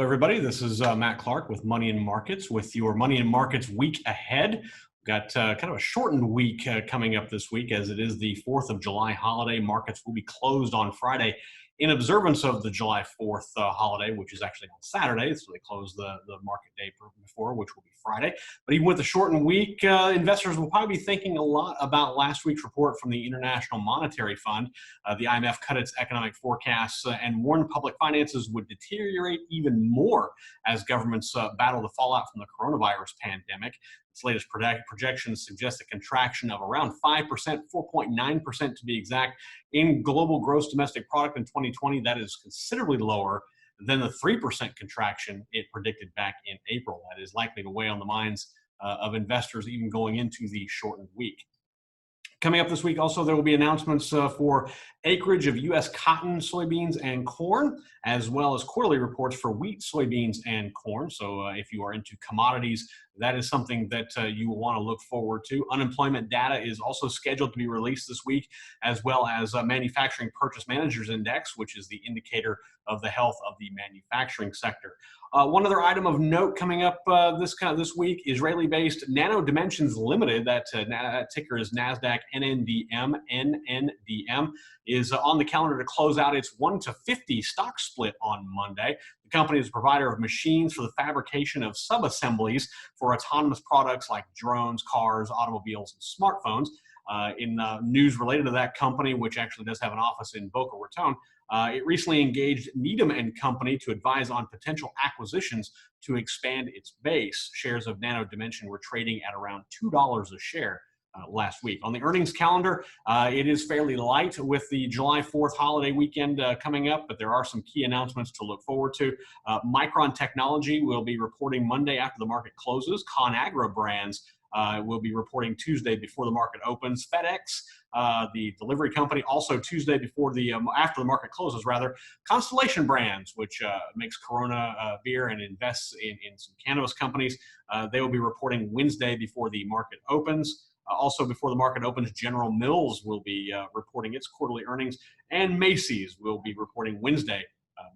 everybody. This is Matt Clark with Money and Markets with your Money and Markets week ahead. We've got kind of a shortened week coming up this week as it is the 4th of July holiday. Markets will be closed on Friday in observance of the July 4th holiday, which is actually on Saturday. So they close the market day before, which will be Friday. But even with the shortened week, investors will probably be thinking a lot about last week's report from the International Monetary Fund. The IMF cut its economic forecasts and warned public finances would deteriorate even more as governments battle the fallout from the coronavirus pandemic. Its latest projections suggest a contraction of around 5%, 4.9% to be exact, in global gross domestic product in 2020. That is considerably lower than the 3% contraction it predicted back in April. That is likely to weigh on the minds of investors even going into the shortened week. Coming up this week, also, there will be announcements for acreage of U.S. cotton, soybeans, and corn, as well as quarterly reports for wheat, soybeans, and corn. So if you are into commodities, that is something that you will want to look forward to. Unemployment data is also scheduled to be released this week, as well as Manufacturing Purchase Managers Index, which is the indicator of the health of the manufacturing sector. One other item of note coming up this week: Israeli-based Nano Dimensions Limited, that ticker is NASDAQ NNDM. NNDM is on the calendar to close out its 1-to-50 stock split on Monday. The company is a provider of machines for the fabrication of sub-assemblies for autonomous products like drones, cars, automobiles, and smartphones. In news related to that company, which actually does have an office in Boca Raton, it recently engaged Needham & Company to advise on potential acquisitions to expand its base. Shares of Nano Dimension were trading at around $2 a share last week. On the earnings calendar, it is fairly light with the July 4th holiday weekend coming up, but there are some key announcements to look forward to. Micron Technology will be reporting Monday after the market closes. ConAgra Brands will be reporting Tuesday before the market opens. FedEx, the delivery company, also Tuesday before after the market closes, rather. Constellation Brands, which makes Corona beer and invests in some cannabis companies, they will be reporting Wednesday before the market opens. Also, before the market opens, General Mills will be reporting its quarterly earnings, and Macy's will be reporting Wednesday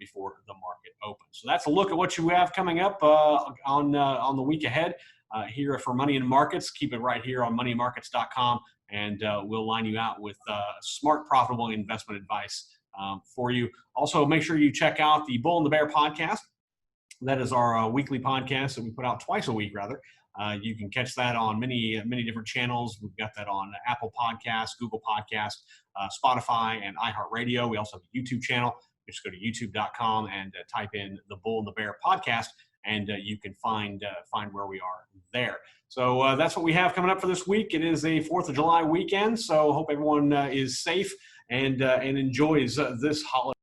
before the market opens. So that's a look at what you have coming up on the week ahead. Here for Money and Markets. Keep it right here on moneymarkets.com, and we'll line you out with smart, profitable investment advice for you. Also, make sure you check out the Bull and the Bear podcast. That is our weekly podcast that we put out twice a week, rather. You can catch that on many different channels. We've got that on Apple Podcasts, Google Podcasts, Spotify, and iHeartRadio. We also have a YouTube channel. Just go to youtube.com and type in the Bull and the Bear podcast, and you can find where we are there. So that's what we have coming up for this week. It is a 4th of July weekend, so hope everyone is safe and enjoys this holiday.